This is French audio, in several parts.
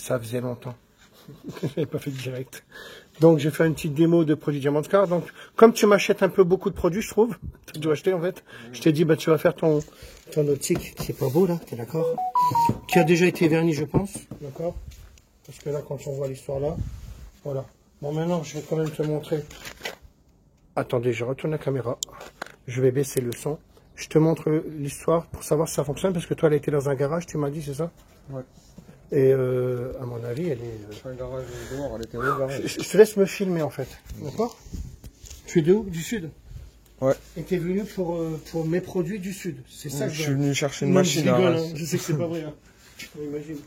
Ça faisait longtemps. Je n'avais pas fait de direct. Donc, je vais faire une petite démo de produits Diamantcar. Donc, comme tu m'achètes un peu beaucoup de produits, je trouve, tu dois acheter en fait. Je t'ai dit, bah, tu vas faire ton optique. C'est pas beau là, t'es d'accord? Qui a déjà été verni, je pense. D'accord? Parce que là, quand on voit l'histoire là, voilà. Bon, maintenant, je vais quand même te montrer. Attendez, je retourne la caméra. Je vais baisser le son. Je te montre l'histoire pour savoir si ça fonctionne. Parce que toi, elle a été dans un garage, tu m'as dit, c'est ça? Ouais. Et à mon avis, elle est... Un garage dehors, elle était au garage. Je te laisse me filmer en fait. D'accord? Tu es de où? Du sud? Ouais. Et tu es venu pour mes produits du sud. C'est ça que je suis venu chercher une Non, machine je à rigole, Reims. hein. Je sais que c'est pas vrai. Hein. J'imagine.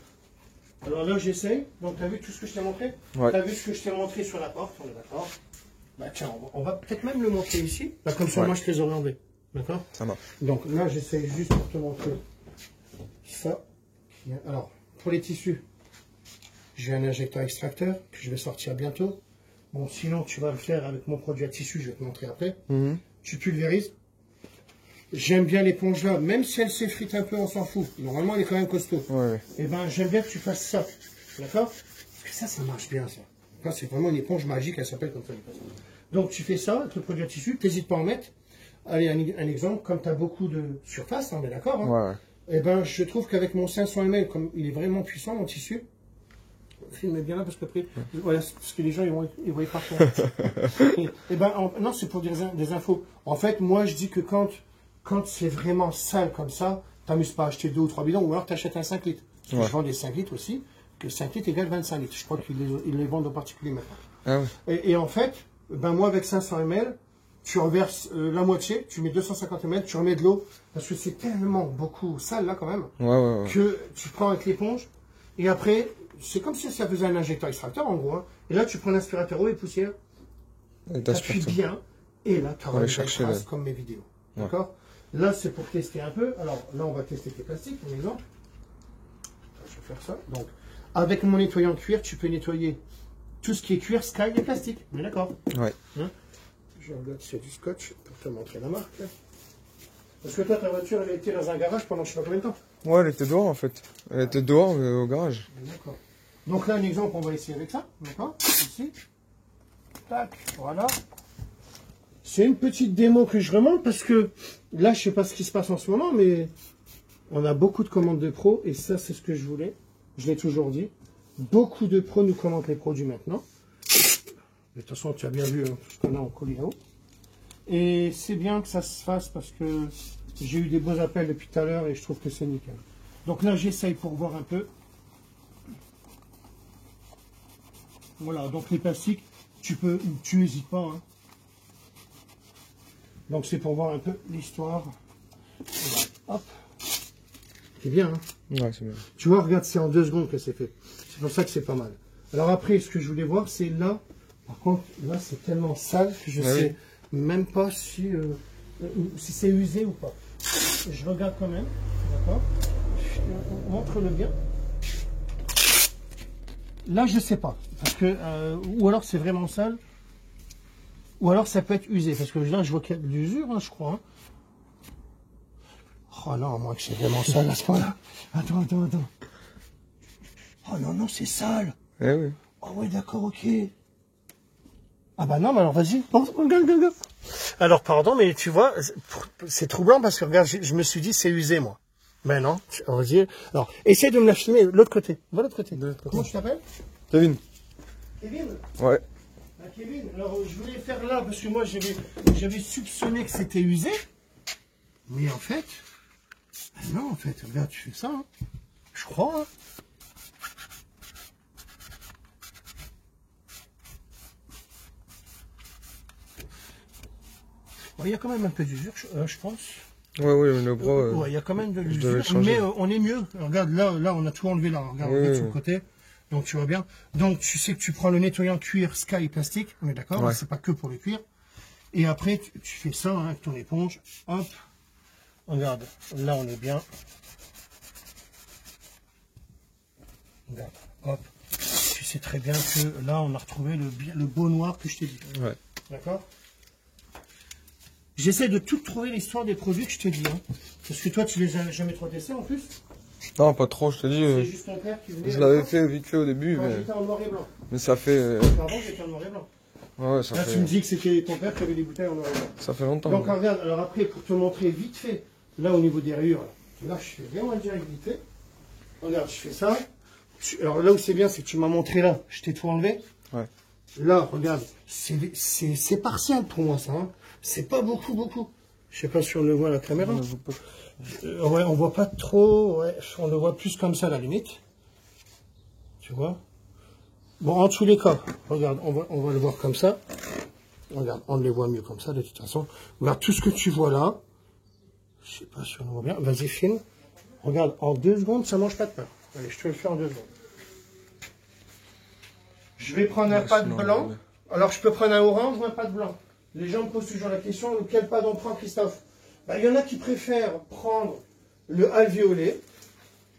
Alors là, j'essaye. Donc, tu as vu tout ce que je t'ai montré? Ouais. Tu as vu ce que je t'ai montré sur la porte? On est d'accord? Bah tiens, on va peut-être même le montrer ici. Là, comme ça, Ouais. moi, je te les aurais enlevés. D'accord? Ça marche. Donc là, j'essaye juste pour te montrer ça. Alors, pour les tissus, j'ai un injecteur extracteur que je vais sortir bientôt. Bon, sinon, tu vas le faire avec mon produit à tissu, je vais te montrer après. Tu pulvérises. J'aime bien l'éponge là, même si elle s'effrite un peu, on s'en fout. Normalement, elle est quand même costaud. Ouais. Et ben, j'aime bien que tu fasses ça. D'accord? Parce que ça marche bien, ça. Là, c'est vraiment une éponge magique, elle s'appelle comme ça. Donc, tu fais ça avec le produit à tissu, t'hésites pas à en mettre. Allez, un exemple, comme tu as beaucoup de surface, on est d'accord, hein, Ouais. et ben, je trouve qu'avec mon 500 ml, comme il est vraiment puissant, mon tissu, filmez bien là, parce qu'après, voilà, parce que les gens, ils voient pas. Et ben, non, c'est pour des infos. En fait, moi, je dis que quand c'est vraiment sale comme ça, t'amuses pas à acheter 2 ou 3 bidons, ou alors tu achètes un 5 litres. Parce que je vends des 5 litres aussi, que 5 litres égale 25 litres. Je crois qu'ils les vendent en particulier maintenant. Ah ouais. Et en fait, ben moi, avec 500 ml, tu renverses la moitié, tu mets 250 ml, tu remets de l'eau, parce que c'est tellement beaucoup sale là quand même, Ouais. que tu prends avec l'éponge, et après, c'est comme si ça faisait un injecteur extracteur en gros, hein. Et là tu prends l'aspirateur eau et poussière, tu appuies bien, et là tu auras une trace comme mes vidéos. D'accord? Là c'est pour tester un peu, alors là on va tester tes plastiques, par exemple. Je vais faire ça. Donc, avec mon nettoyant cuir, tu peux nettoyer tout ce qui est cuir, sky et plastique. On est d'accord? Ouais. Hein? Je regarde s'il y a du scotch pour te montrer la marque. Là. Parce que toi, ta voiture, elle a été dans un garage pendant je sais pas combien de temps? Ouais, elle était dehors en fait. Elle était dehors au garage. D'accord. Donc là, un exemple, on va essayer avec ça. D'accord? Ici. Tac, voilà. C'est une petite démo que je remonte parce que là, je sais pas ce qui se passe en ce moment, mais on a beaucoup de commandes de pros et ça, c'est ce que je voulais. Je l'ai toujours dit. Beaucoup de pros nous commandent les produits maintenant. De toute façon, tu as bien vu hein, tout ce qu'on a en colis là-haut. Et c'est bien que ça se fasse parce que j'ai eu des beaux appels depuis tout à l'heure et je trouve que c'est nickel. Donc là, j'essaye pour voir un peu. Voilà, donc les plastiques, tu n'hésites pas. Hein. Donc c'est pour voir un peu l'histoire. Hop. C'est bien, hein? Ouais, c'est bien. Tu vois, regarde, c'est en 2 secondes que c'est fait. C'est pour ça que c'est pas mal. Alors après, ce que je voulais voir, c'est là. Par contre, là, c'est tellement sale que je sais même pas si c'est usé ou pas. Je regarde quand même. D'accord? Montre-le bien. Là, je sais pas. Parce que, ou alors c'est vraiment sale. Ou alors ça peut être usé. Parce que là, je vois qu'il y a de l'usure, hein, je crois. Hein. Oh non, moi que c'est vraiment sale à ce point-là. Attends. Oh non, c'est sale. Eh oui. Oh ouais, d'accord, ok. Ah bah non, mais alors vas-y. Regarde. Alors pardon, mais tu vois, c'est troublant parce que regarde, je me suis dit c'est usé moi. Mais non, on va dire. Alors, essaie de me la filmer de l'autre côté. Va de l'autre côté. Comment tu t'appelles? Kevin. Kevin? Ouais. Ah, Kevin, alors je voulais faire là parce que moi j'avais soupçonné que c'était usé. Mais en fait, non en fait, regarde, tu fais ça. Hein. Je crois. Hein. Il y a quand même un peu d'usure, je pense. Ouais, le bras. Ouais, il y a quand même de l'usure, mais on est mieux. Regarde, là, on a tout enlevé là. Regarde, sur le côté. Donc tu vois bien. Donc tu sais que tu prends le nettoyant cuir, sky plastique. On est d'accord? Ouais. C'est pas que pour le cuir. Et après, tu fais ça hein, avec ton éponge. Hop. Regarde, là on est bien. Regarde, hop. Tu sais très bien que là, on a retrouvé le beau noir que je t'ai dit. Ouais. D'accord? J'essaie de tout trouver l'histoire des produits que je te dis. Hein. Parce que toi, tu les as jamais trop testés en plus. Non, pas trop, je te dis. C'est juste ton père qui venait. Je l'avais fait vite fait au début, Quand j'étais en noir et blanc. mais ça fait. Avant, j'étais en noir et blanc. Ouais, ça Là, fait. tu me dis que c'était ton père qui avait des bouteilles en noir et blanc. Ça fait longtemps. Donc, regarde, alors après, pour te montrer vite fait, là, au niveau des rayures, là, je fais vraiment direct vite fait. Regarde, je fais ça. Alors là où c'est bien, c'est que tu m'as montré là, je t'ai tout enlevé. Ouais. Là, regarde, c'est partiel pour moi, ça. Hein. C'est pas beaucoup. Je sais pas si on le voit à la caméra. Ouais, on voit pas trop. Ouais, on le voit plus comme ça, à la limite. Tu vois? Bon, en tous les cas, regarde, on va le voir comme ça. Regarde, on les voit mieux comme ça, de toute façon. Regarde tout ce que tu vois là. Je sais pas si on le voit bien. Vas-y, filme. Regarde, en 2 secondes, ça mange pas de pain. Allez, je te le fais en 2 secondes. Je vais prendre un pad blanc. Alors, je peux prendre un orange ou un pad blanc. Les gens me posent toujours la question, quel pad on prend, Christophe? Ben, il y en a qui préfèrent prendre le alvéolé,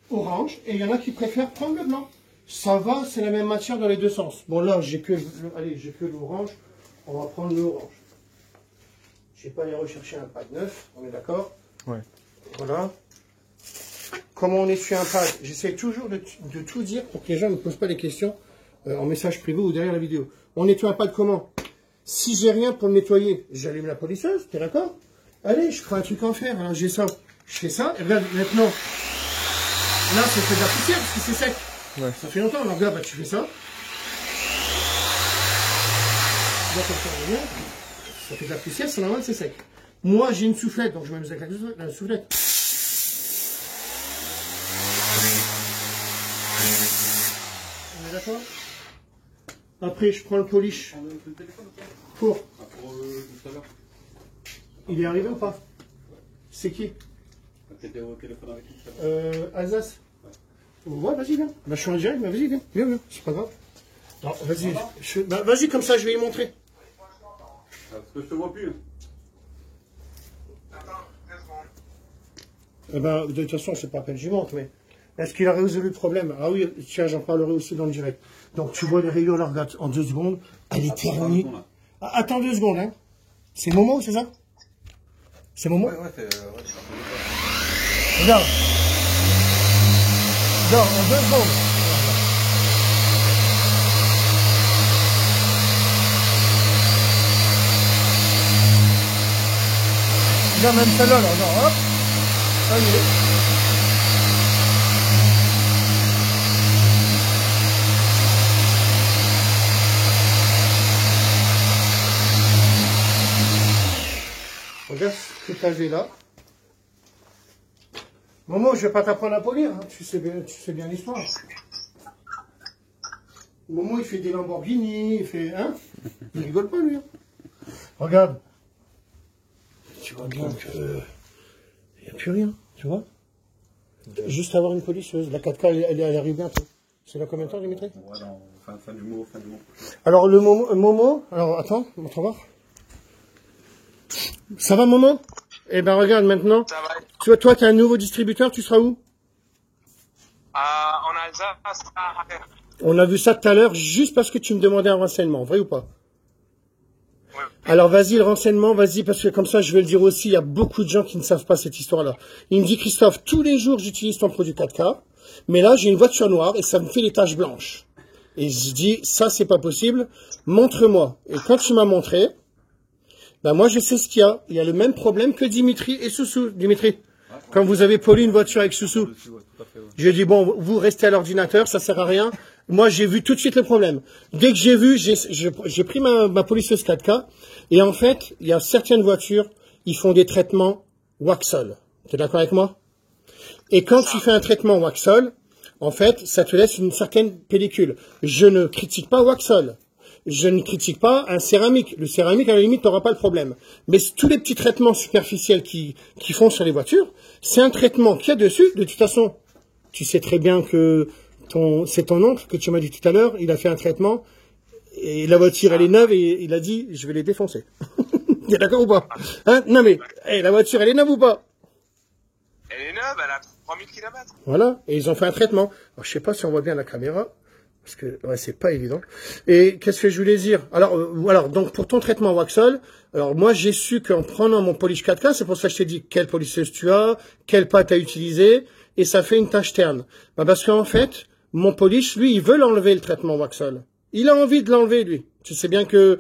orange, et il y en a qui préfèrent prendre le blanc. Ça va, c'est la même matière dans les deux sens. Bon, là, j'ai que l'orange. On va prendre l'orange. Je ne vais pas aller rechercher un pad neuf, on est d'accord? Ouais. Voilà. Comment on essuie un pad? J'essaie toujours de tout dire pour que les gens ne me posent pas les questions en message privé ou derrière la vidéo. On nettoie un pad comment? Si j'ai rien pour le nettoyer, j'allume la polisseuse, t'es d'accord? Allez, je ferai un truc en fer. Alors j'ai ça, je fais ça, et regarde maintenant. Là, ça fait de la poussière parce que c'est sec. Ouais. Ça fait longtemps, alors regarde, bah, tu fais ça. Là, comme ça, on revient. Ça fait de la poussière, c'est normal, c'est sec. Moi, j'ai une soufflette, donc je m'amuse avec la soufflette. On est d'accord? Après, je prends le polish. Pour tout à l'heure. Il est arrivé ou pas? C'est qui? T'étais au téléphone avec qui? Alsace? Ouais, vas-y, viens. Bah, je suis en direct, mais vas-y, viens. Viens, c'est pas grave. Non, vas-y. Bah, vas-y, comme ça, je vais y montrer. Parce que je te vois plus. Eh ben, de toute façon, c'est pas à peine que j'y montre, mais est-ce qu'il a résolu le problème? Ah oui, tiens, j'en parlerai aussi dans le direct. Donc, tu vois les rayures là, regarde, en 2 secondes, elle est terminée. Ah, attends 2 secondes, hein. C'est Momo, c'est ça? C'est Momo? Ouais, Regarde. Regarde, en 2 secondes. Regarde, même celle-là, là, regarde, hop. Ça y est. Regarde ce que tu avais là. Momo, je vais pas t'apprendre à polir, hein. Tu sais bien l'histoire. Momo, il fait des Lamborghini, il fait... Hein? Il rigole pas, lui. Hein. Regarde. Tu vois bien que... Il n'y a plus rien, tu vois? Juste avoir une polisseuse. La 4K, elle arrive bientôt. C'est là combien de temps, Dimitri? Ouais, fin du mois. Alors, le Momo... Alors, attends, montre voir. Ça va, Momo? Eh ben, regarde, maintenant. Ça va. Toi, tu as un nouveau distributeur, tu seras où? En Alsace, à Haller. On a vu ça tout à l'heure, juste parce que tu me demandais un renseignement, vrai ou pas? Oui. Alors vas-y le renseignement, vas-y, parce que comme ça je vais le dire aussi, il y a beaucoup de gens qui ne savent pas cette histoire-là. Il me dit, Christophe, tous les jours j'utilise ton produit 4K, mais là j'ai une voiture noire et ça me fait des taches blanches. Et je dis, ça c'est pas possible, montre-moi. Et quand tu m'as montré, ben moi je sais ce qu'il y a. Il y a le même problème que Dimitri et Soussou. Dimitri, quand vous avez poli une voiture avec Soussou, j'ai dit, bon, vous restez à l'ordinateur, ça sert à rien. Moi, j'ai vu tout de suite le problème. Dès que j'ai vu, j'ai pris ma polisseuse 4K. Et en fait, il y a certaines voitures, ils font des traitements Waxol. Tu es d'accord avec moi? Et quand tu fais un traitement Waxol, en fait, ça te laisse une certaine pellicule. Je ne critique pas Waxol. Je ne critique pas un céramique. Le céramique, à la limite, n'aura pas le problème. Mais tous les petits traitements superficiels qui font sur les voitures, c'est un traitement qu'il y a dessus. De toute façon, tu sais très bien que c'est ton oncle que tu m'as dit tout à l'heure, il a fait un traitement et la voiture elle est neuve et il a dit je vais les défoncer. T'es d'accord ou pas? Hein? Non mais la voiture elle est neuve ou pas? Elle est neuve, elle a 3000 km. Voilà, et ils ont fait un traitement. Alors, je sais pas si on voit bien la caméra, parce que ouais, c'est pas évident. Et qu'est-ce que je voulais dire? Alors donc pour ton traitement Waxol, alors moi j'ai su qu'en prenant mon polish 4K, c'est pour ça que je t'ai dit quelle polisseuse tu as, quelle pâte à utiliser. et ça fait une tache terne. Bah parce qu'en fait, mon polish, lui, il veut l'enlever, le traitement Waxol. Il a envie de l'enlever, lui. Tu sais bien que...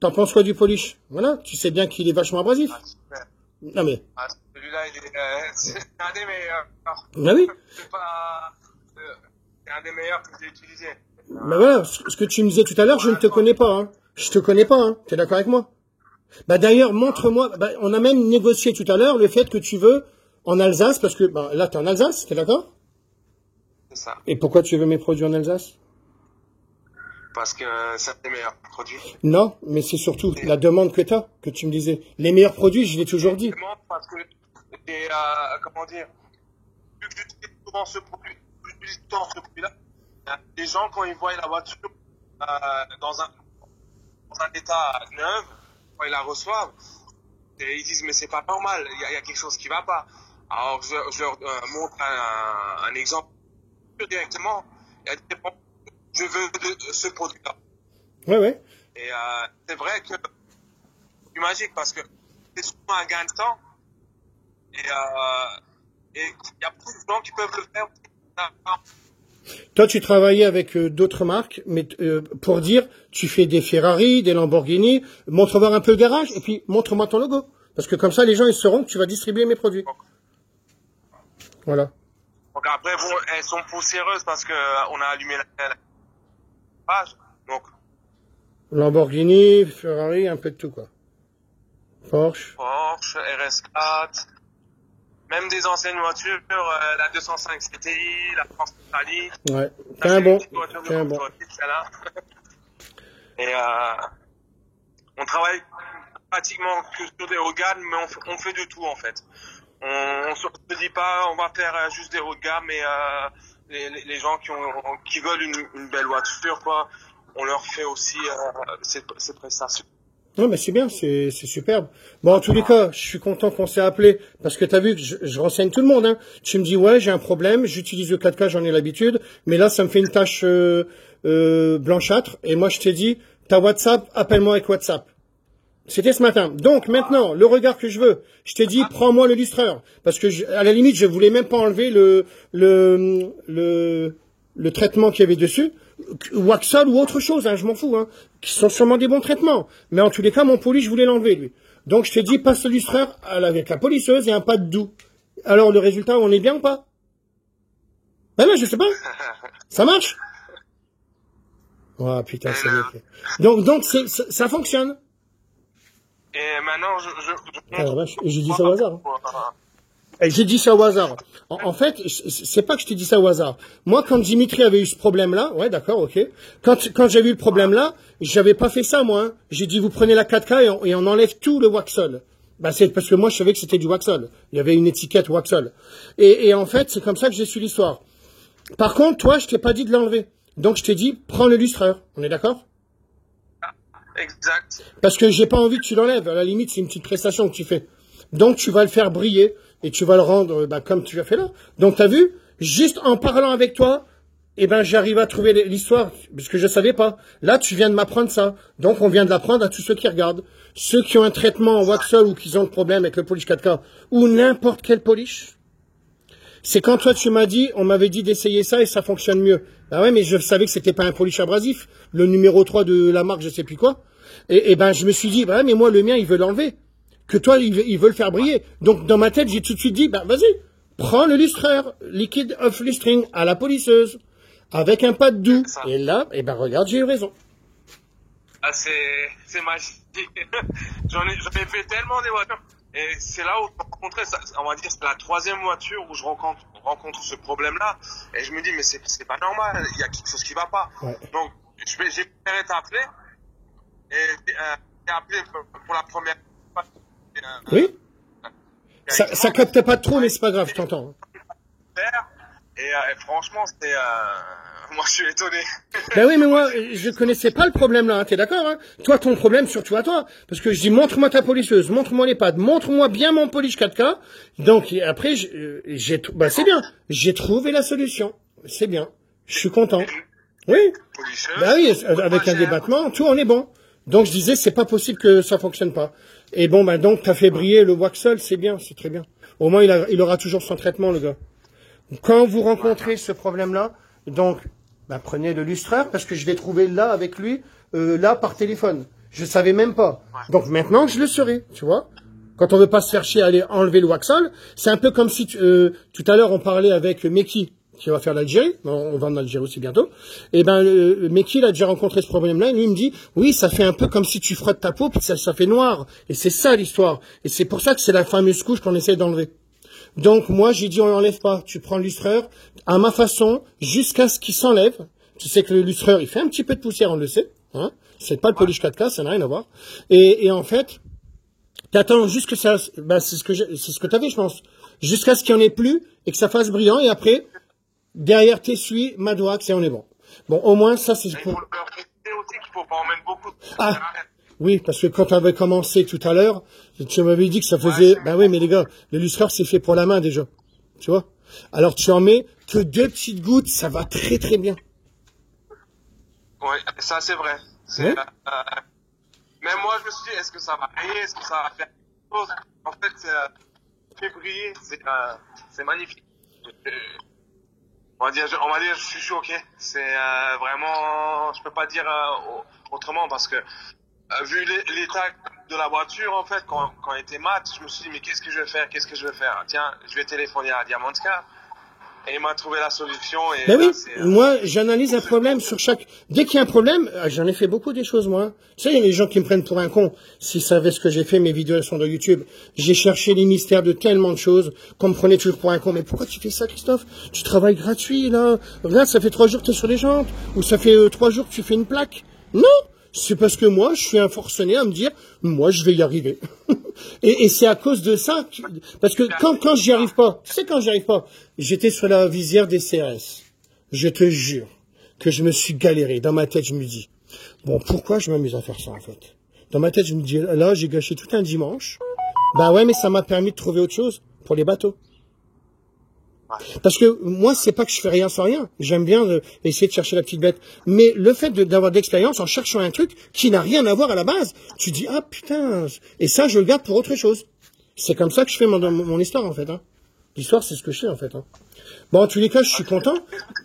T'en penses quoi du polish? Voilà, tu sais bien qu'il est vachement abrasif. Ah, super. Non mais... Ah, celui-là, c'est un des meilleurs. Bah oui. C'est pas... c'est un des meilleurs que j'ai utilisé. Bah voilà, ce que tu me disais tout à l'heure, je ne te connais pas. Hein. Je te connais pas, hein. T'es d'accord avec moi? Bah d'ailleurs, montre-moi... Bah, on a même négocié tout à l'heure le fait que tu veux en Alsace, parce que bah, là, t'es en Alsace, t'es d'accord? C'est ça. Et pourquoi tu veux mes produits en Alsace? Parce que c'est un des meilleurs produits. Non, mais c'est surtout la demande que t'as, que tu me disais. Les meilleurs produits, je l'ai toujours dit. Parce que, comment dire, vu que j'utilise souvent ce produit, j'utilise tout le temps ce produit-là, les gens, quand ils voient la voiture dans un état neuf, quand ils la reçoivent, et ils disent mais c'est pas normal, il y a quelque chose qui va pas. Alors je leur montre un exemple directement. Il y a des gens, je veux ce produit-là. Ouais. Et c'est vrai que c'est magique parce que c'est souvent un gain de temps. Et il y a beaucoup de gens qui peuvent le faire. Toi, tu travaillais avec d'autres marques, mais pour dire, tu fais des Ferrari, des Lamborghini, montre-moi un peu le garage, et puis montre-moi ton logo. Parce que comme ça, les gens, ils sauront que tu vas distribuer mes produits. Voilà. Donc après, bon, elles sont poussiéreuses parce que on a allumé la page. Donc, Lamborghini, Ferrari, un peu de tout, quoi. Porsche, RS4, même des anciennes voitures, la 205 CTI, la France Italie. ouais. T'es un bon. Et on travaille pratiquement que sur des haut de gamme, mais on fait de tout en fait. On se dit pas, on va faire juste des hauts de gamme, mais les gens qui veulent une belle voiture, quoi, on leur fait aussi ces prestations. Non, mais c'est bien, c'est superbe. Bon, en tous les cas, je suis content qu'on s'est appelé, parce que t'as vu que je renseigne tout le monde, hein. Tu me dis, ouais, j'ai un problème, j'utilise le 4K, j'en ai l'habitude, mais là, ça me fait une tache blanchâtre, et moi, je t'ai dit, t'as WhatsApp, appelle-moi avec WhatsApp. C'était ce matin. Donc, maintenant, le regard que je veux, je t'ai dit, prends-moi le lustreur, parce que, à la limite, je voulais même pas enlever le traitement qu'il y avait dessus, Waxol ou autre chose, hein, je m'en fous, hein, qui sont sûrement des bons traitements. Mais en tous les cas, mon poli, je voulais l'enlever, lui. Donc, je t'ai dit, passe le lustreur avec la polisseuse et un pad doux. Alors, le résultat, on est bien ou pas? Ben non, je sais pas. Ça marche? Oh, putain, c'est mieux. Donc, ça fonctionne. Et maintenant, j'ai dit ça au hasard. J'ai dit ça au hasard. En fait, c'est pas que je t'ai dit ça au hasard. Moi, quand Dimitri avait eu ce problème-là, ouais, d'accord, ok. Quand j'ai eu le problème-là, j'avais pas fait ça, moi. Hein. J'ai dit, vous prenez la 4K et on enlève tout le Waxol. Bah, c'est parce que moi, je savais que c'était du Waxol. Il y avait une étiquette Waxol. Et en fait, c'est comme ça que j'ai su l'histoire. Par contre, toi, je t'ai pas dit de l'enlever. Donc, je t'ai dit, prends le lustreur. On est d'accord? Exact. Parce que j'ai pas envie que tu l'enlèves. À la limite, c'est une petite prestation que tu fais. Donc, tu vas le faire briller. Et tu vas le rendre comme tu as fait là. Donc, t'as vu, juste en parlant avec toi, j'arrive à trouver l'histoire, parce que je savais pas. Là, tu viens de m'apprendre ça. Donc, on vient de l'apprendre à tous ceux qui regardent. Ceux qui ont un traitement en Waxol ou qui ont le problème avec le polish 4K, ou n'importe quel polish. C'est quand toi, tu m'as dit, on m'avait dit d'essayer ça et ça fonctionne mieux. Bah ouais, mais je savais que c'était pas un polish abrasif. Le numéro 3 de la marque, je sais plus quoi. Et je me suis dit, bah ouais, mais moi, le mien, il veut l'enlever. Que toi, il veut le faire briller. Donc, dans ma tête, j'ai tout de suite dit, vas-y, prends le lustreur, liquid of lustring, à la polisseuse, avec un pad doux. Et là, regarde, j'ai eu raison. Ah, c'est magique. J'en ai fait tellement des voitures. Et c'est là où je rencontrais, on va dire, c'est la troisième voiture où je rencontre ce problème-là. Et je me dis, mais c'est pas normal, il y a quelque chose qui va pas. Ouais. Donc, j'ai préféré t'appeler. Et j'ai appelé pour la première fois. Oui. Ça capte pas trop, mais c'est pas grave, je t'entends. Et franchement, c'était... moi, je suis étonné. Ben oui, mais moi, je connaissais pas le problème là, hein, t'es d'accord, hein? Toi, ton problème, surtout à toi. Parce que je dis, montre-moi ta polisseuse, montre-moi les pads, montre-moi bien mon polish 4K. Donc, après, c'est bien. J'ai trouvé la solution. C'est bien. Je suis content. Oui. Ben oui, avec un débattement, tout, on est bon. Donc, je disais, c'est pas possible que ça fonctionne pas. Et bon, donc, t'as fait briller le Waxol, c'est bien, c'est très bien. Au moins, il aura toujours son traitement, le gars. Quand vous rencontrez ce problème-là, donc, bah, prenez le lustreur, parce que je l'ai trouvé là avec lui, là par téléphone. Je savais même pas. Donc maintenant, je le saurai, tu vois. Quand on veut pas se faire chier à aller enlever le Waxall, c'est un peu comme si, tout à l'heure, on parlait avec Meki, qui va faire l'Algérie, on va en Algérie aussi bientôt, et ben Meki, il a déjà rencontré ce problème-là, et lui il me dit, oui, ça fait un peu comme si tu frottes ta peau, puis ça fait noir, et c'est ça l'histoire, et c'est pour ça que c'est la fameuse couche qu'on essaie d'enlever. Donc moi, j'ai dit, on l'enlève pas, tu prends le lustreur, à ma façon, jusqu'à ce qu'il s'enlève, tu sais que le lustreur, il fait un petit peu de poussière, on le sait, hein, c'est pas le polish 4K, ça n'a rien à voir, et en fait, t'attends juste que ça, bah, c'est ce que t'avais, je pense, jusqu'à ce qu'il n'y en ait plus, et que ça fasse brillant, et après, derrière t'essuies, Madwax et on est bon. Bon, au moins, ça, c'est pour... Il faut leur préciser aussi qu'il faut pas en mettre beaucoup. Ah, oui, parce que quand on avait commencé tout à l'heure, tu m'avais dit que ça faisait... Ben oui, mais les gars, le lustreur, c'est fait pour la main, déjà. Tu vois? Alors, tu en mets que 2 petites gouttes, ça va très très bien. Oui, ça, c'est vrai. Ouais. Même moi, je me suis dit, est-ce que ça va briller? Est-ce que ça va faire quelque chose? En fait, fait briller, c'est magnifique. On va dire, je suis choqué. C'est vraiment, je peux pas dire autrement parce que vu l'état de la voiture, en fait, quand elle était mat, je me suis dit, mais qu'est-ce que je vais faire? Qu'est-ce que je vais faire? Tiens, je vais téléphoner à Diamantka. Et il m'a trouvé la solution. Et Ben là, oui, moi, j'analyse un problème sur chaque... Dès qu'il y a un problème, j'en ai fait beaucoup des choses, moi. Tu sais, il y a des gens qui me prennent pour un con. S'ils savaient ce que j'ai fait, mes vidéos, elles sont dans YouTube. J'ai cherché les mystères de tellement de choses qu'on me prenait toujours pour un con. Mais pourquoi tu fais ça, Christophe? Tu travailles gratuit, là. Regarde, ça fait 3 jours que tu es sur les jantes. Ou ça fait 3 jours que tu fais une plaque. Non! C'est parce que moi, je suis un forcené à me dire, moi, je vais y arriver. et c'est à cause de ça, parce que quand j'y arrive pas, tu sais quand j'y arrive pas, j'étais sur la visière des CRS. Je te jure que je me suis galéré. Dans ma tête, je me dis, bon, pourquoi je m'amuse à faire ça, en fait? Dans ma tête, je me dis, là, j'ai gâché tout un dimanche. Bah ouais, mais ça m'a permis de trouver autre chose pour les bateaux. Parce que moi, c'est pas que je fais rien sans rien. J'aime bien essayer de chercher la petite bête. Mais le fait d'avoir d'expérience en cherchant un truc qui n'a rien à voir à la base, tu dis, ah putain, et ça, je le garde pour autre chose. C'est comme ça que je fais mon histoire, en fait. Hein. L'histoire, c'est ce que je fais, en fait. Hein. Bon, en tous les cas, je suis content.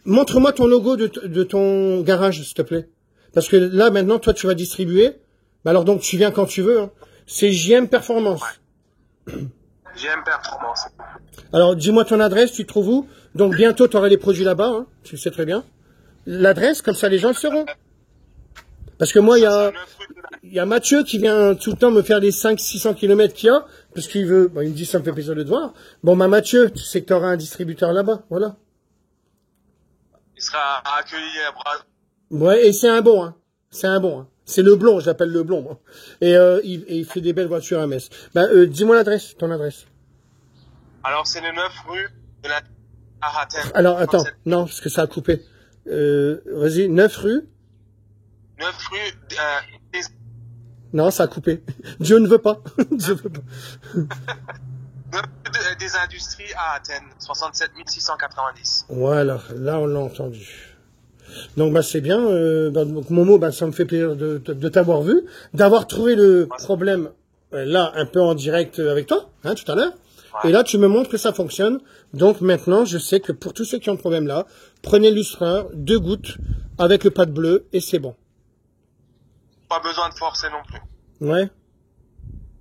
Montre-moi ton logo de ton garage, s'il te plaît. Parce que là, maintenant, toi, tu vas distribuer. Bah alors donc, tu viens quand tu veux. Hein. C'est JM Performance. JM Performance. Alors, dis-moi ton adresse, tu te trouves où? Donc, bientôt, tu auras les produits là-bas, hein, tu le sais très bien. L'adresse, comme ça, les gens le sauront. Parce que moi, il y a Mathieu qui vient tout le temps me faire les 500-600 km qu'il y a, parce qu'il veut, bon, il me dit, ça me fait plaisir de te voir. Bon, bah, Mathieu, tu sais que tu auras un distributeur là-bas, voilà. Il sera accueilli à bras. Ouais, et c'est un bon, hein. C'est un bon, hein. C'est le blond, je l'appelle le blond, moi. Et il fait des belles voitures à Metz. Bah, dis-moi l'adresse, ton adresse. Alors, c'est le 9 rue de la Araten. Alors, attends, non, parce que ça a coupé. Vas-y, 9 rue 9 rue des... Non, ça a coupé. Dieu ne veut pas. Dieu veut pas. 9 rue des Industries à Athènes, 67 690. Voilà, là, on l'a entendu. Donc, bah, c'est bien. Donc, Momo, bah, ça me fait plaisir de t'avoir vu, d'avoir trouvé le problème, là, un peu en direct avec toi, hein, tout à l'heure. Et là, tu me montres que ça fonctionne. Donc maintenant, je sais que pour tous ceux qui ont le problème là, prenez le lustreur, 2 gouttes avec le pad bleu et c'est bon. Pas besoin de forcer non plus. Ouais.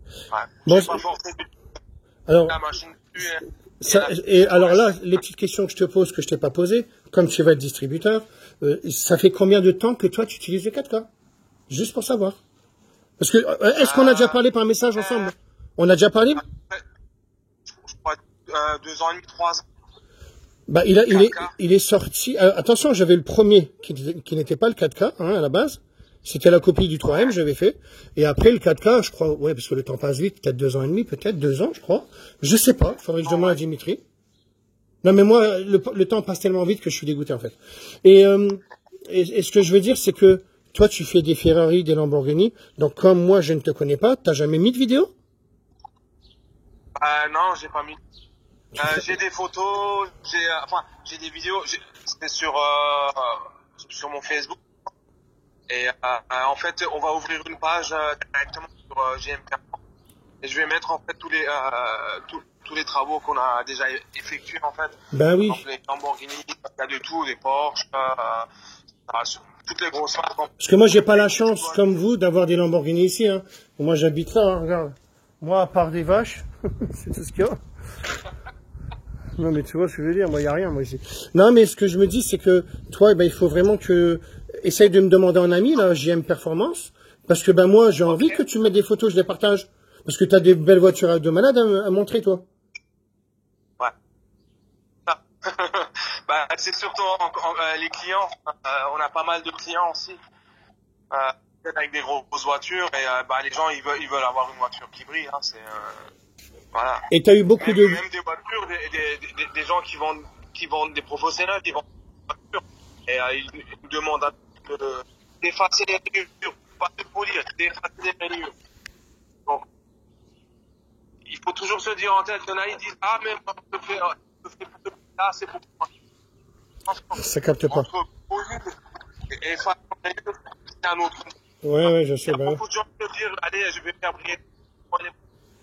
Ouais. Bon, pas forcé. Alors, La machine ça, et alors là, les petites questions que je te pose, que je t'ai pas posées, comme tu vas être distributeur, ça fait combien de temps que toi tu utilises le 4K? Juste pour savoir. Parce que, est-ce qu'on a déjà parlé par message ensemble? On a déjà parlé? 2 ans et demi, 3 ans. Bah, il est sorti. Attention, j'avais le premier qui n'était pas le 4K hein, à la base. C'était la copie du 3M, j'avais fait. Et après le 4K, je crois, ouais, parce que le temps passe vite, peut-être 2 ans et demi, peut-être 2 ans, je crois. Je sais pas. Faudrait que je demande à Dimitri. Non, mais moi, le temps passe tellement vite que je suis dégoûté en fait. Et ce que je veux dire, c'est que toi, tu fais des Ferrari, des Lamborghini. Donc, comme moi, je ne te connais pas, t'as jamais mis de vidéo? Non, j'ai pas mis. J'ai des photos, j'ai des vidéos, c'était sur mon Facebook. Et en fait, on va ouvrir une page directement sur GM Performance. Et je vais mettre en fait tous tous les travaux qu'on a déjà effectués en fait. Ben oui. Donc, les Lamborghini, il y a de tout, des Porsche, toutes les grosses marques. Parce que moi, j'ai pas la chance, comme vous, d'avoir des Lamborghini ici. Hein. Moi, j'habite là, hein, regarde. Moi, à part des vaches, c'est tout ce qu'il y a. Non, mais tu vois ce que je veux dire, moi, il n'y a rien, moi, ici. Non, mais ce que je me dis, c'est que toi, ben, il faut vraiment que... Essaye de me demander en ami, là, JM Performance. Parce que, ben, moi, j'ai envie que tu mettes des photos, je les partage. Parce que tu as des belles voitures de malade à montrer, toi. Ouais. Bah, c'est surtout les clients. On a pas mal de clients aussi. Avec des grosses voitures. Et bah, les gens, ils veulent avoir une voiture qui brille. Hein, voilà. Et tu as eu beaucoup de... Même des voitures, des gens qui vendent des professionnels, qui vendent des voitures. Et ils nous demandent d'effacer les rayures. Pas de polir, d'effacer les rayures. Donc, il faut toujours se dire en tête, il y en a, ils disent, ah, mais moi, je fais là, c'est pour moi. Ça capte pas. Entre polir et effacer les rayures, c'est un autre. Ouais, je sais, Il y a ben... beaucoup de gens qui me disent, allez, je vais faire briller.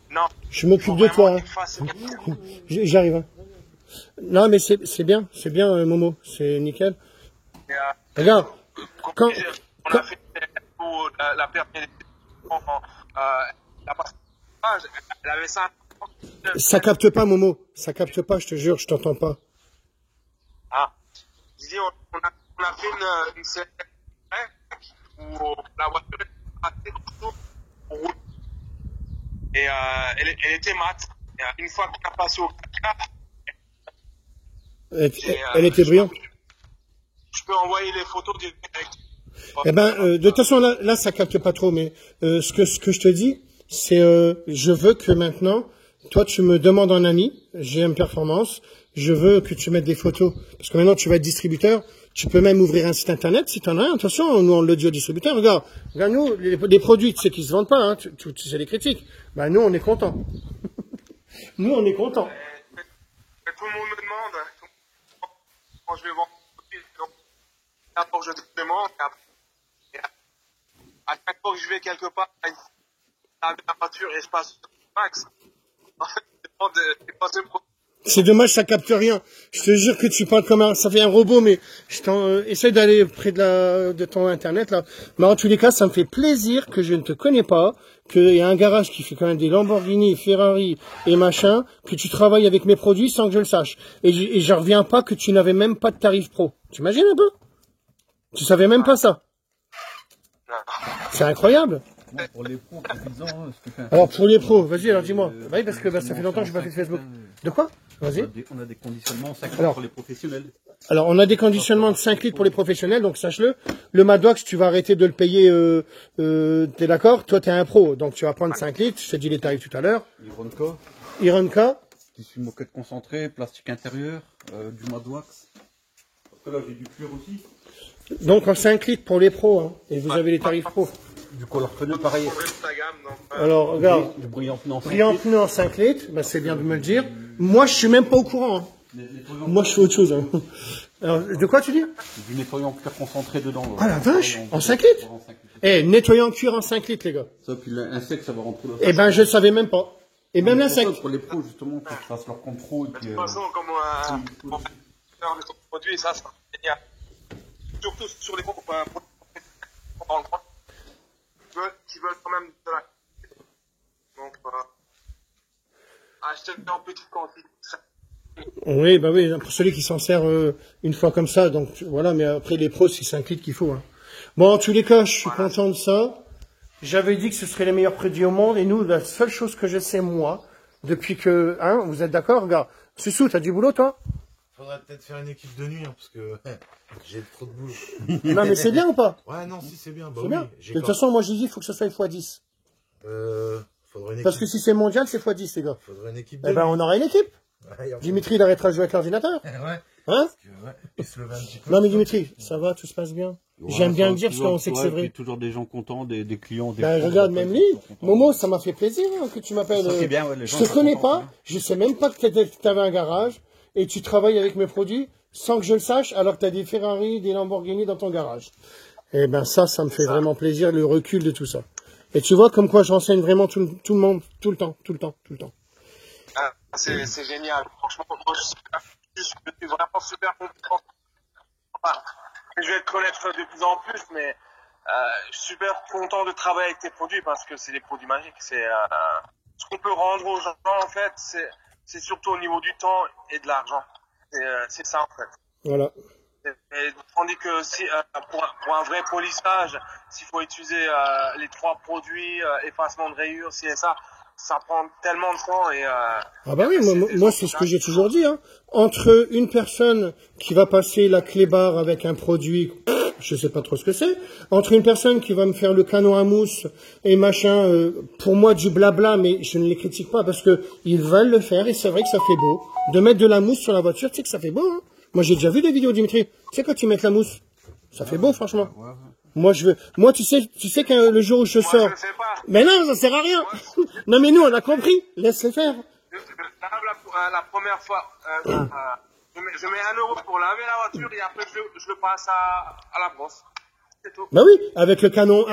Non. Je m'occupe de toi. Hein. J'arrive. Hein. Non, mais c'est bien, Momo, c'est nickel. Regarde, quand... On a fait la permis elle avait ça. Ça capte pas, Momo. Ça capte pas, je te jure, je t'entends pas. Ah. Je dis, on a fait une série où la voiture était assez courte pour rouler. Et elle était mate. Et une fois qu'on a passé au 4x4, elle était brillante. Je peux envoyer les photos direct. Eh ben, de toute façon, là, ça capte pas trop, mais ce que je te dis, c'est je veux que maintenant, toi, tu me demandes en ami, JM Performance, je veux que tu mettes des photos, parce que maintenant, tu vas être distributeur, tu peux même ouvrir un site internet, si tu en as un, attention, nous, on le dit au distributeur, regarde, nous, les produits, tu sais qu'ils se vendent pas, hein, tu sais les critiques, ben, nous, on est contents. Nous, on est contents. Tout le monde me demande, quand je vais vendre, d'abord, je te demande, et après, à chaque fois que je vais quelque part, avec la voiture et je passe max, c'est dommage, ça capte rien. Je te jure que tu parles comme ça fait un robot, mais essaye d'aller près de ton internet, là. Mais en tous les cas, ça me fait plaisir que je ne te connais pas, qu'il y a un garage qui fait quand même des Lamborghini, Ferrari et machin, que tu travailles avec mes produits sans que je le sache. Et je reviens pas que tu n'avais même pas de tarif pro. Tu imagines un peu? Tu savais même pas ça? C'est incroyable. Bon, pour les pros, profites-en, hein, ce que fait. Alors pour les pros, vas-y, alors dis-moi. Oui, parce que ça fait longtemps que je n'ai pas fait de Facebook. De quoi? Vas-y. On a des conditionnements 5 Alors, pour les professionnels. Alors on a des conditionnements de 5 litres pour les professionnels, donc sache-le. Le Madwax, tu vas arrêter de le payer, t'es d'accord? Toi, t'es un pro, donc tu vas prendre 5 litres, je t'ai dit les tarifs tout à l'heure. Ironka. Tissu moquette concentré, plastique intérieur, du Madwax. Parce que là, j'ai du cuir aussi. Donc en 5 litres pour les pros, hein, et vous avez les tarifs pros. Du color pneu, pareil. Alors regarde, Du brillant pneu en 5 brillant litres. pneu en 5 litres, bah, c'est bien de me le dire. Moi, je suis même pas au courant. Hein. Moi, je fais autre chose. Hein. Alors, de quoi tu dis? Du nettoyant cuir concentré dedans. Ah la vache, en 5 litres? Eh, nettoyant cuir en 5 litres, les gars. Ça, puis l'insecte, ça va rentrer là. Eh ben, je savais même pas. Et même l'insecte. Pour les pros, justement, pour qu'ils fassent leur contrôle. De toute façon, comme on faire le produit, ça sera génial. Surtout sur les groupes dans le coin qui veulent quand même de la. Donc, acheter en petite quantité. Oui, bah oui, pour celui qui s'en sert une fois comme ça, donc voilà, mais après les pros, c'est 5 litres qu'il faut. Hein. Bon, en tous les cas, je suis content de ça. J'avais dit que ce serait les meilleurs produits au monde, et nous, la seule chose que je sais, moi, depuis que, hein, vous êtes d'accord, regarde, Sussou, t'as du boulot, toi? Faudrait peut-être faire une équipe de nuit, hein, parce que j'ai trop de boulot. Non, mais c'est bien ou pas? Ouais, non, si c'est bien. Bah C'est oui, bien. De toute façon, moi, je dis, il faut que ce soit x10. Faudrait une équipe. Parce que si c'est mondial, c'est x10, les gars. Faudrait une équipe de Eh ben, on aura une équipe. Ouais, Dimitri, il arrêtera de jouer avec l'ordinateur. ouais. Hein? Parce que, ouais, il se levait un petit peu. Non, mais Dimitri, ça va, tout se passe bien. J'aime bien le dire parce qu'on sait que c'est vrai. Toujours des gens contents, des clients. Des Ben, pros, regarde, des même gens lui, qui sont contents. Momo, ça m'a fait plaisir hein, que tu m'appelles. Ça, c'est bien, ouais, les Je gens te sont connais contents, pas, hein. je sais même pas que tu avais un garage et tu travailles avec mes produits sans que je le sache alors que tu as des Ferrari, des Lamborghini dans ton garage. Eh ben ça me fait vraiment plaisir, le recul de tout ça. Et tu vois comme quoi je renseigne vraiment tout le monde, tout le temps. C'est génial. Franchement, moi, je suis vraiment super content. Enfin, je vais te connaître de plus en plus, mais je suis super content de travailler avec tes produits parce que c'est des produits magiques. C'est ce qu'on peut rendre aux gens, en fait, c'est surtout au niveau du temps et de l'argent. C'est ça, en fait. Voilà. Tandis que si, pour un vrai polissage, s'il faut utiliser les 3 produits, effacement de rayures, ci et ça prend tellement de temps et Ah bah oui, moi c'est ce que j'ai toujours dit. Hein. Entre une personne qui va passer la clé-barre avec un produit, je sais pas trop ce que c'est, entre une personne qui va me faire le canon à mousse et machin, pour moi du blabla, mais je ne les critique pas parce que ils veulent le faire et c'est vrai que ça fait beau. De mettre de la mousse sur la voiture, tu sais que ça fait beau. Hein. Moi j'ai déjà vu des vidéos, Dimitri. Tu sais quand tu mets de la mousse, ça fait beau franchement. Moi tu sais que le jour où je sors. je sais pas. Mais non, ça sert à rien. Non mais nous on a compris, laisse-les faire. La première fois, je mets 1 € pour laver la voiture et après je le passe à la brosse. C'est tout. Bah oui, avec le canon,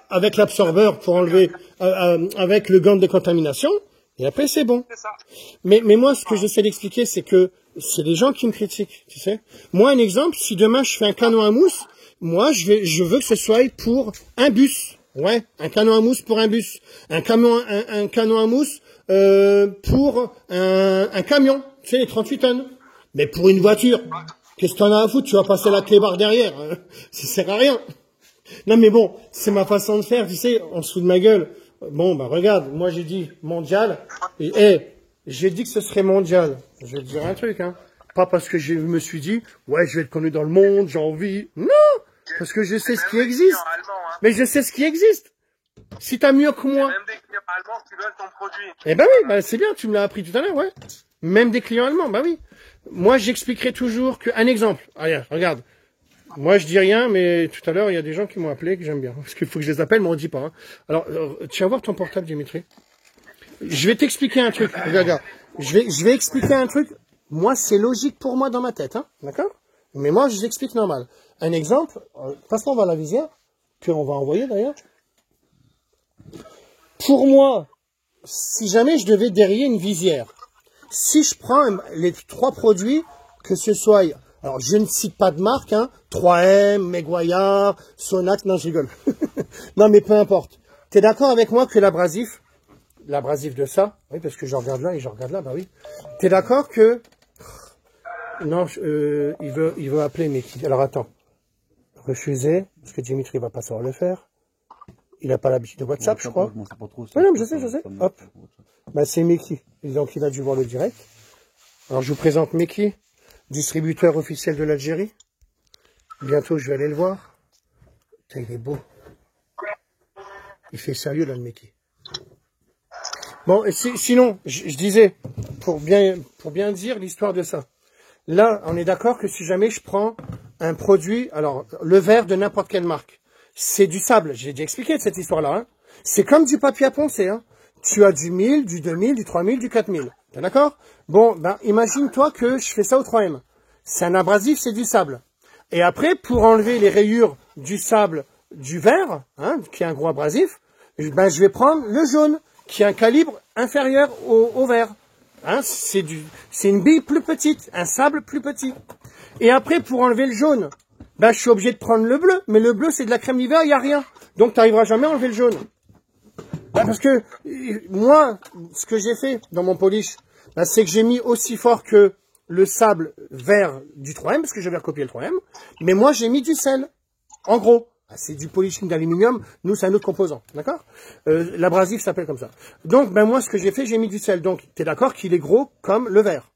avec l'absorbeur pour enlever, avec le gant de décontamination, et après c'est bon. C'est ça. Mais moi, ce que j'essaie d'expliquer, c'est que c'est les gens qui me critiquent, tu sais. Moi, un exemple, si demain je fais un canon à mousse, moi, je veux que ce soit pour un bus. Ouais, un canon à mousse pour un bus. Un canon à mousse pour un camion, tu sais, les 38 tonnes. Mais pour une voiture, qu'est-ce que t'en as à foutre? Tu vas passer la clé barre derrière. Hein. Ça sert à rien. Non mais bon, c'est ma façon de faire, tu sais, on se fout de ma gueule. Bon, bah regarde, moi j'ai dit mondial, et j'ai dit que ce serait mondial. Je vais te dire un truc, hein. Pas parce que je me suis dit, ouais, je vais être connu dans le monde, j'ai envie. Non, parce que je sais ce qui existe. Mais je sais ce qui existe. Si t'as mieux que moi. Même des clients allemands qui veulent ton produit. Eh ben oui, bah c'est bien, tu me l'as appris tout à l'heure, ouais. Même des clients allemands, bah oui. Moi, j'expliquerai toujours un exemple. Allez, regarde. Moi, je dis rien, mais tout à l'heure, il y a des gens qui m'ont appelé que j'aime bien. Parce qu'il faut que je les appelle, mais on ne dit pas. Hein. Alors, tu vas voir ton portable, Dimitri. Je vais t'expliquer un truc. Regarde. Je vais expliquer un truc. Moi, c'est logique pour moi dans ma tête. Hein. D'accord? Mais moi, je l'explique normal. Un exemple. Passe-moi vers la visière. Puis on va envoyer, d'ailleurs. Pour moi, si jamais je devais dérayer une visière, si je prends les 3 produits, que ce soit... Alors, je ne cite pas de marque, hein. 3M, Meguiar, Sonax, non, je rigole. Non, mais peu importe. T'es d'accord avec moi que l'abrasif de ça, oui, parce que je regarde là et je regarde là, bah oui. T'es d'accord que... Non, il veut appeler, mais qui... Alors, attends. Refuser, parce que Dimitri va pas savoir le faire. Il n'a pas l'habitude de WhatsApp, je crois. Moi, pas trop, Oui, non, mais je sais. Hop. Bah, c'est Mickey. Donc, il a dû voir le direct. Alors, je vous présente Mickey. Distributeur officiel de l'Algérie. Bientôt, je vais aller le voir. Putain, il est beau. Il fait sérieux, là, le Mickey. Bon, et sinon, je disais, pour bien dire l'histoire de ça. Là, on est d'accord que si jamais je prends un produit, alors, le verre de n'importe quelle marque, c'est du sable. J'ai déjà expliqué cette histoire-là. Hein. C'est comme du papier à poncer. Hein. Tu as du 1000, du 2000, du 3000, du 4000. T'es d'accord? Bon, ben, imagine-toi que je fais ça au 3M. C'est un abrasif, c'est du sable. Et après, pour enlever les rayures du sable du verre, hein, qui est un gros abrasif, ben, je vais prendre le jaune, qui est un calibre inférieur au vert. Hein, c'est une bille plus petite, un sable plus petit. Et après, pour enlever le jaune, ben, je suis obligé de prendre le bleu. Mais le bleu, c'est de la crème d'hiver, il n'y a rien. Donc, tu n'arriveras jamais à enlever le jaune. Ben, parce que, moi, ce que j'ai fait dans mon polish, ben, c'est que j'ai mis aussi fort que le sable vert du 3M, parce que j'avais recopié le 3M. Mais moi, j'ai mis du sel. En gros. C'est du polishing d'aluminium. Nous, c'est un autre composant. D'accord? L'abrasif s'appelle comme ça. Donc, ben, moi, ce que j'ai fait, j'ai mis du sel. Donc, tu es d'accord qu'il est gros comme le verre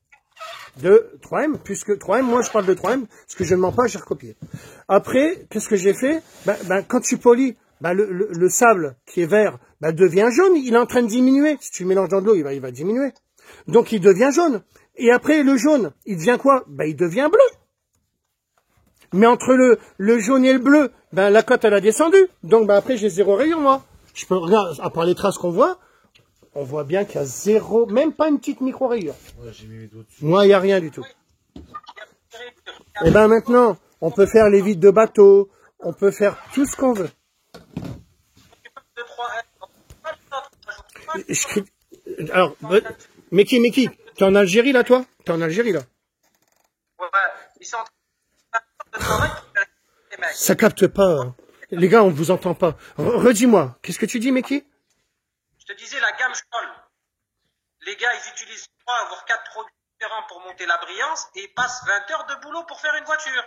de 3M, puisque 3M, moi, je parle de 3M, parce que je ne mens pas, j'ai recopié. Après, qu'est-ce que j'ai fait? Ben, quand tu polis, ben, le sable qui est vert, ben, devient jaune. Il est en train de diminuer. Si tu mélanges dans de l'eau, il va diminuer. Donc, il devient jaune. Et après, le jaune, il devient quoi? Ben, il devient bleu. Mais entre le jaune et le bleu, ben, la cote, elle a descendu. Donc, ben, après, j'ai 0 rayon, moi. Je peux, regarde, à part les traces qu'on voit, on voit bien qu'il y a 0, même pas une petite micro-rayure. Ouais, j'ai mis mes doigts dessus. Moi, il n'y a rien du tout. Et ben, maintenant, on peut faire les vides de bateau, on peut faire tout ce qu'on veut. Alors, Mickey, T'es en Algérie, là, toi? T'es en Algérie, là? Ouais, ils sont en train de travail pour faire les mecs. Ça capte pas. Hein. Les gars, on vous entend pas. Redis-moi. Qu'est-ce que tu dis, Meki? Je te disais, la gamme Scholl. Les gars, ils utilisent 3 voire 4 produits différents pour monter la brillance et ils passent 20 heures de boulot pour faire une voiture.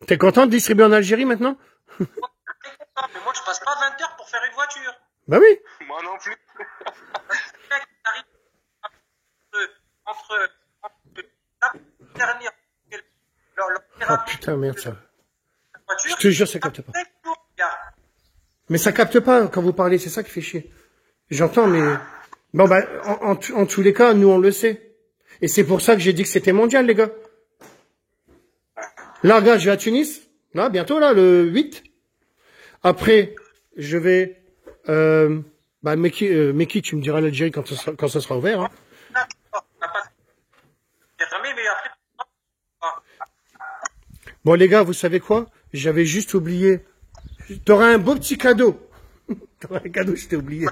T'es content de distribuer en Algérie, maintenant? Mais moi, je passe pas 20 heures pour faire une voiture. Bah oui. Moi non plus. Entre la dernière Oh putain, merde, ça. voiture, Je te jure, ça capte pas. Mais ça capte pas quand vous parlez, c'est ça qui fait chier. J'entends, mais... Bon, bah, en tous les cas, nous, on le sait. Et c'est pour ça que j'ai dit que c'était mondial, les gars. Là, regarde, je vais à Tunis. Là, bientôt, là, le 8. Après, je vais... bah, Meki, tu me diras l'Algérie quand ça sera ouvert. Hein. Bon, les gars, vous savez quoi? J'avais juste oublié. T'auras un beau petit cadeau. T'auras un cadeau, je t'ai oublié.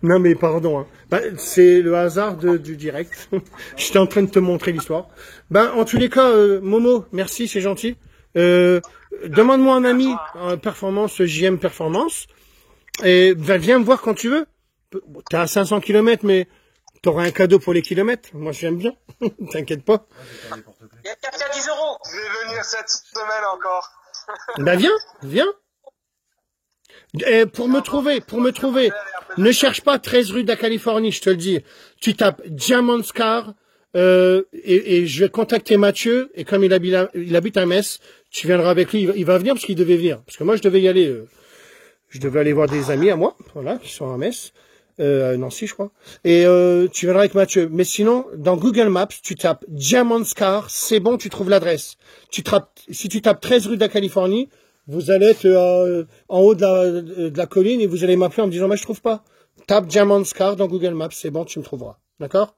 Non, mais pardon. Hein. Bah, c'est le hasard du direct. J'étais en train de te montrer l'histoire. Ben, en tous les cas, Momo, merci, c'est gentil. Demande-moi un ami, performance, JM Performance. Et ben, viens me voir quand tu veux. T'es à 500 km, mais t'auras un cadeau pour les kilomètres. Moi, j'aime bien. T'inquiète pas. Il y a 10 euros. Je vais venir cette semaine encore. Ben, viens. Et pour me trouver, ne cherche pas 13 rue de la Californie, je te le dis. Tu tapes Diamond Scar, et je vais contacter Mathieu, et comme il habite à Metz, tu viendras avec lui, il va venir parce qu'il devait venir. Parce que moi, je devais y aller, je devais aller voir des amis à moi, voilà, qui sont à Metz, Nancy, je crois. Et tu viendras avec Mathieu. Mais sinon, dans Google Maps, tu tapes Diamond Scar, c'est bon, tu trouves l'adresse. Si tu tapes 13 rue de la Californie, vous allez être en haut de la colline et vous allez m'appeler en me disant, mais je trouve pas. Tape Diamond Scar dans Google Maps, c'est bon, tu me trouveras. D'accord?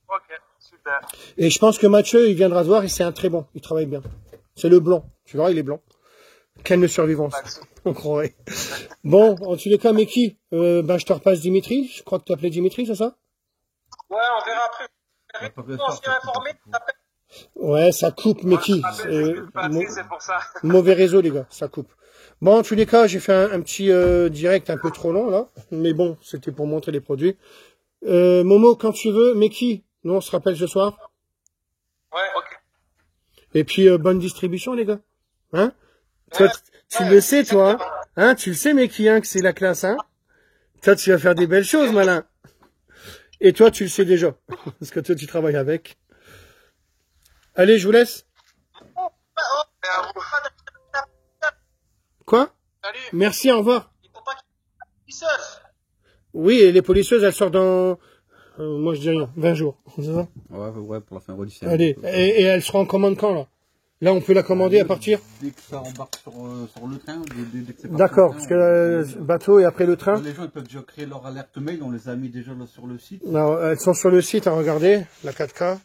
Ok, super. Et je pense que Mathieu, il viendra te voir et c'est un très bon. Il travaille bien. C'est le blond. Tu verras, il est blanc. Quelle survivance. On croirait. Bon, en tous les cas, Meki, ben, je te repasse Dimitri. Je crois que tu appelais Dimitri, c'est ça? Ouais, on verra après. On s'est informé. Ouais, ça coupe, Meki. C'est pour ça. Mauvais réseau, les gars, ça coupe. Bon, en tous les cas, j'ai fait un petit direct un peu trop long, là. Mais bon, c'était pour montrer les produits. Momo, quand tu veux. Meki, nous, on se rappelle ce soir. Ouais, ok. Et puis, bonne distribution, les gars. Hein? Toi, tu le sais, toi. Hein? Tu le sais, Meki, hein, que c'est la classe, hein? Toi, tu vas faire des belles choses, malin. Et toi, tu le sais déjà. Parce que toi, tu travailles avec. Allez, je vous laisse. Quoi? Salut. Merci, au revoir. Il faut pas qu'il y ait une polisseuse. Oui, et les polisseuses, elles sortent dans... moi, je dis rien, 20 jours. C'est ça? Ouais, pour la fin redis. Allez, et elle sera en commande quand, là? Là, on peut la commander à partir? Dès que ça embarque sur le train, dès que c'est parti D'accord, le parce train, que bateau et après le train. les gens ils peuvent déjà créer leur alerte mail, on les a mis déjà là sur le site. Non, elles sont sur le site, à regarder, la 4K.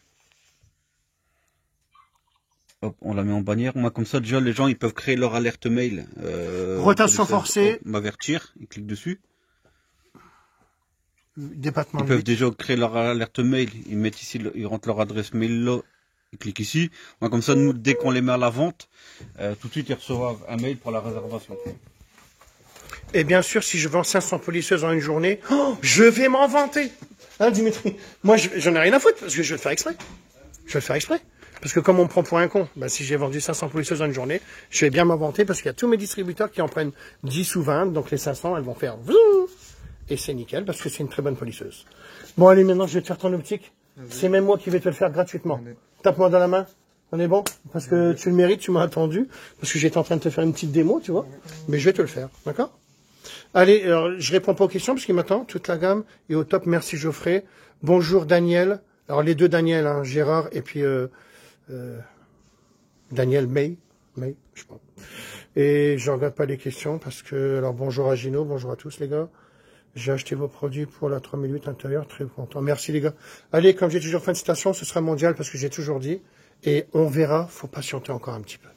Hop, on la met en bannière. Moi, comme ça, déjà, les gens, ils peuvent créer leur alerte mail. Rotation forcée. M'avertir, ils cliquent dessus. Débattement. Ils peuvent déjà créer leur alerte mail. Ils mettent ici, ils rentrent leur adresse mail là. Ils cliquent ici. Moi, comme ça, nous, dès qu'on les met à la vente, tout de suite, ils reçoivent un mail pour la réservation. Et bien sûr, si je vends 500 polisseuses en une journée, je vais m'en vanter. Hein, Dimitri? Moi, j'en ai rien à foutre, parce que je vais le faire exprès. Je vais le faire exprès. Parce que comme on me prend pour un con, bah, si j'ai vendu 500 polisseuses en une journée, je vais bien m'inventer parce qu'il y a tous mes distributeurs qui en prennent 10 ou 20, donc les 500, elles vont faire vroom, et c'est nickel parce que c'est une très bonne polisseuse. Bon, allez, maintenant, je vais te faire ton optique. C'est même moi qui vais te le faire gratuitement. Tape-moi dans la main. On est bon? Parce que tu le mérites, tu m'as attendu. Parce que j'étais en train de te faire une petite démo, tu vois. Mais je vais te le faire. D'accord? Allez, alors, je réponds pas aux questions parce qu'il m'attend. Toute la gamme est au top. Merci, Geoffrey. Bonjour, Daniel. Alors, les deux Daniel, hein, Gérard et puis, Daniel May, je sais pas. Et je regarde pas les questions parce que, alors bonjour à Gino, bonjour à tous les gars. J'ai acheté vos produits pour la 3008 intérieur, très content. Merci les gars. Allez, comme j'ai toujours fait une citation, ce sera mondial parce que j'ai toujours dit. Et on verra, faut patienter encore un petit peu.